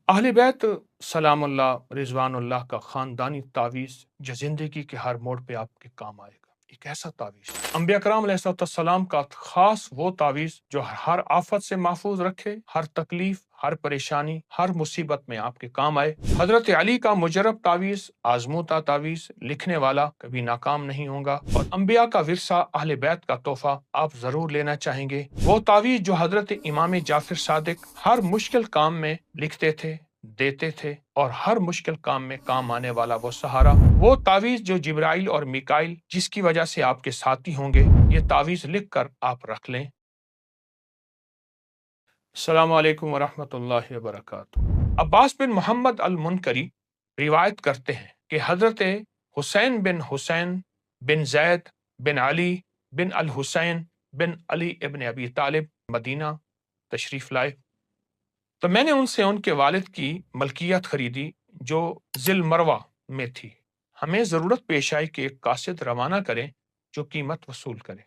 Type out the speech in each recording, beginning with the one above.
अहले बैत सलामुल्लाह रिजवानुल्लाह का ख़ानदानी तावीज़ जो ज़िंदगी के हर मोड़ पे आपके काम आएगा। एक ऐसा तावीज़ अंबिया करम अलैहिस्सलाम का ख़ास वो तावीज़ जो हर आफ़त से महफूज़ रखे, हर तकलीफ़, हर परेशानी, हर मुसीबत में आपके काम आए। हज़रत अली का मुजर्रब तावीज़, आज़मूदा तावीज़, लिखने वाला कभी नाकाम नहीं होगा और अंबिया का विरसा अहले बैत का तोहफ़ा आप ज़रूर लेना चाहेंगे। वो तावीज़ जो हज़रत इमाम जाफ़र सादिक हर मुश्किल काम में लिखते थे, देते थे और हर मुश्किल काम में काम आने वाला वो सहारा, वो तावीज़ जो जिब्राइल और मिकाइल जिसकी वजह से आपके साथी होंगे, ये तावीज़ लिख कर आप रख लें। अस्सलामु अलैकुम वरहमतुल्लाहि वबरकातुहू। अब्बास बिन मोहम्मद अल मुनकरी रिवायत करते हैं कि हज़रत हुसैन बिन ज़ैद बिन अली बिन अल हुसैन बिन अली इब्न अबी तालिब मदीना तशरीफ़ लाए, तो मैंने उनसे उनके वालिद की मलकियत खरीदी जो ज़िल मरवा में थी। हमें ज़रूरत पेश आई कि एक कासिद रवाना करें जो कीमत वसूल करे।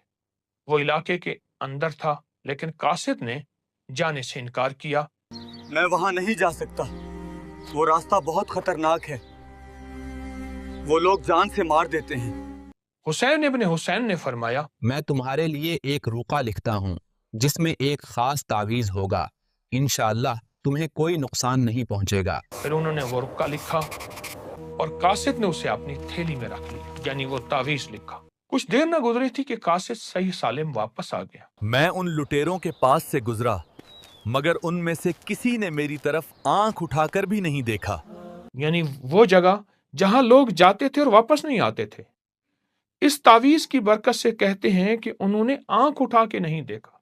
वो इलाके के अंदर था, लेकिन कासिद ने जाने से इनकार किया। मैं वहां नहीं जा सकता, वो रास्ता बहुत खतरनाक है, वो लोग जान से मार देते हैं। हुसैन इब्न हुसैन ने फरमाया, मैं तुम्हारे लिए एक रुका लिखता हूँ जिसमें एक खास तावीज़ होगा, इंशाअल्लाह तुम्हें कोई नुकसान नहीं पहुँचेगा। फिर उन्होंने वो रुक्का लिखा और कासिद ने उसे अपनी थैली में रख लिया, यानी वो तावीज़ लिखा। कुछ देर न गुजरी थी कि कासिद सही सालिम वापस आ गया। मैं उन लुटेरों के पास से गुजरा, मगर उनमें से किसी ने मेरी तरफ आंख उठाकर भी नहीं देखा। यानी वो जगह जहां लोग जाते थे और वापस नहीं आते थे। इस तावीज़ की बरकत से कहते हैं कि उन्होंने आंख उठा के नहीं देखा।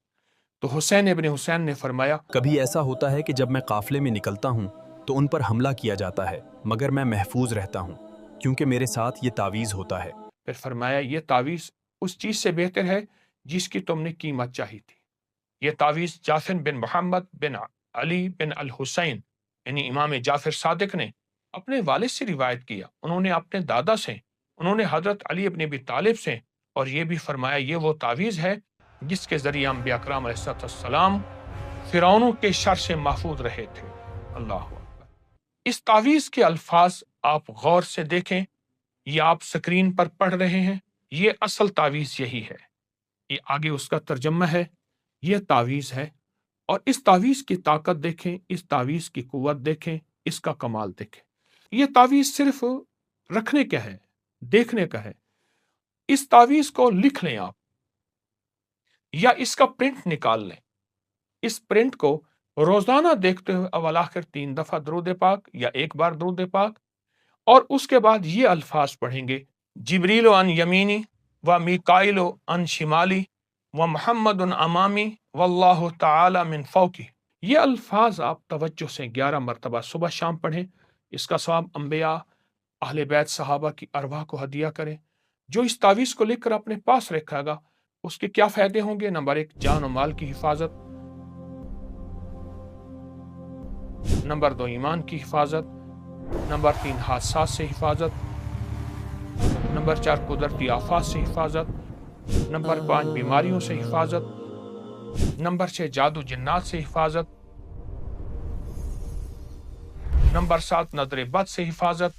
तो हुसैन इब्न हुसैन ने फरमाया, कभी ऐसा होता है कि जब मैं काफिले में निकलता हूँ तो उन पर हमला किया जाता है, मगर मैं महफूज रहता हूँ क्योंकि मेरे साथ ये तावीज़ होता है। फिर फरमाया, ये तावीज़ उस चीज़ से बेहतर है जिसकी तुमने कीमत चाही थी। ये तावीज़ जाफिर बिन मोहम्मद बिन अली बिन अल हुसैन यानी इमाम जाफिर सादिक ने अपने वालिद से रिवायत किया। उन्होंने अपने दादा से, उन्होंने हज़रत अली इब्न अबी तालिब से, और ये भी फरमाया ये वो तावीज़ है जिसके ज़रिए अंबिया करम अलैहिस्सलाम फ़िरौनों के शर से महफूज रहे थे। अल्लाह अकबर। इस तावीज़ के अल्फाज आप गौर से देखें, ये आप स्क्रीन पर पढ़ रहे हैं, ये असल तावीज़ यही है। ये आगे उसका तर्जमा है, ये तावीज़ है। और इस तावीज़ की ताकत देखें, इस तावीज़ की कुव्वत देखें, इसका कमाल देखें। ये तावीज़ सिर्फ रखने का है, देखने का है। इस तावीज़ को लिख लें आप या इसका प्रिंट निकाल लें। इस प्रिंट को रोजाना देखते हुए अव्वल आखिर 3 दफा दरूद पाक या एक बार दरूद पाक, और उसके बाद ये अल्फाज पढ़ेंगे, जिब्रील अन यमीनी व मीकाइल अन शिमाली व मुहम्मद अमामी वल्लाहु ताला मिन फौकी। ये अल्फाज आप तवज्जो से 11 मरतबा सुबह शाम पढ़ें। इसका सवाब अंबिया, अहले बैत सहाबा की अरवाह को हदिया करें। जो इस तावीज़ को लिखकर अपने पास रखेगा उसके क्या फायदे होंगे? नंबर 1, जान और माल की हिफाजत। नंबर 2, ईमान की हिफाजत। नंबर 3, हादसा से हिफाजत। नंबर 4, कुदरती आफात से हिफाजत। नंबर 5, बीमारियों से हिफाजत। नंबर 6, जादू जिन्नात से हिफाजत। नंबर 7, नजर बद से हिफाजत।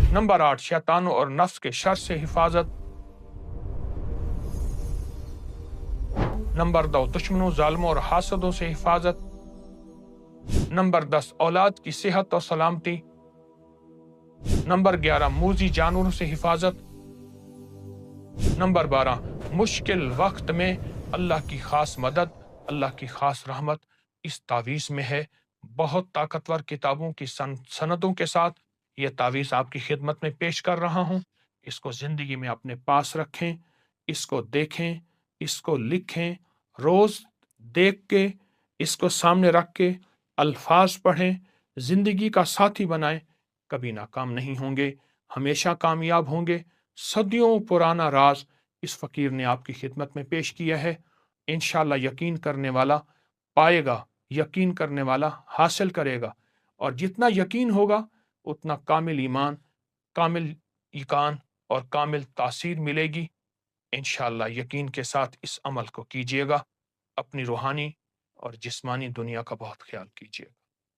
नंबर 8, शैतानों और नफ्स के शर से हिफाजत। नंबर 2, दुश्मनों, जालिमों और हासदों से हिफाजत। नंबर 10, औलाद की सेहत और सलामती। नंबर 11, मूजी जानवरों से हिफाजत। नंबर 12, मुश्किल वक्त में अल्लाह की खास मदद, अल्लाह की खास रहमत इस तावीज़ में है। बहुत ताकतवर किताबों की सनदों के साथ ये तावीज़ आपकी खिदमत में पेश कर रहा हूँ। इसको ज़िंदगी में अपने पास रखें, इसको देखें, इसको लिखें, रोज़ देख के, इसको सामने रख के अल्फाज पढ़ें, ज़िंदगी का साथी बनाएं। कभी नाकाम नहीं होंगे, हमेशा कामयाब होंगे। सदियों पुराना राज इस फ़कीर ने आपकी खिदमत में पेश किया है। इंशाअल्लाह यकीन करने वाला पाएगा, यकीन करने वाला हासिल करेगा, और जितना यकीन होगा उतना कामिल ईमान, कामिल ईकान और कामिल तासीर मिलेगी। इंशाअल्लाह यकीन के साथ इस अमल को कीजिएगा। अपनी रूहानी اور جسمانی دنیا کا بہت خیال کیجیے گا۔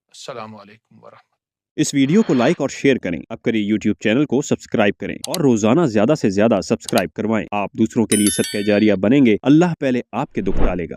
السلام علیکم ورحمۃ۔ اس ویڈیو کو لائک اور شیئر کریں، اب کریں یوٹیوب چینل کو سبسکرائب کریں اور روزانہ زیادہ سے زیادہ سبسکرائب کروائیں۔ آپ دوسروں کے لیے صدقہ جاریہ بنیں گے، اللہ پہلے آپ کے دکھ ٹالے گا۔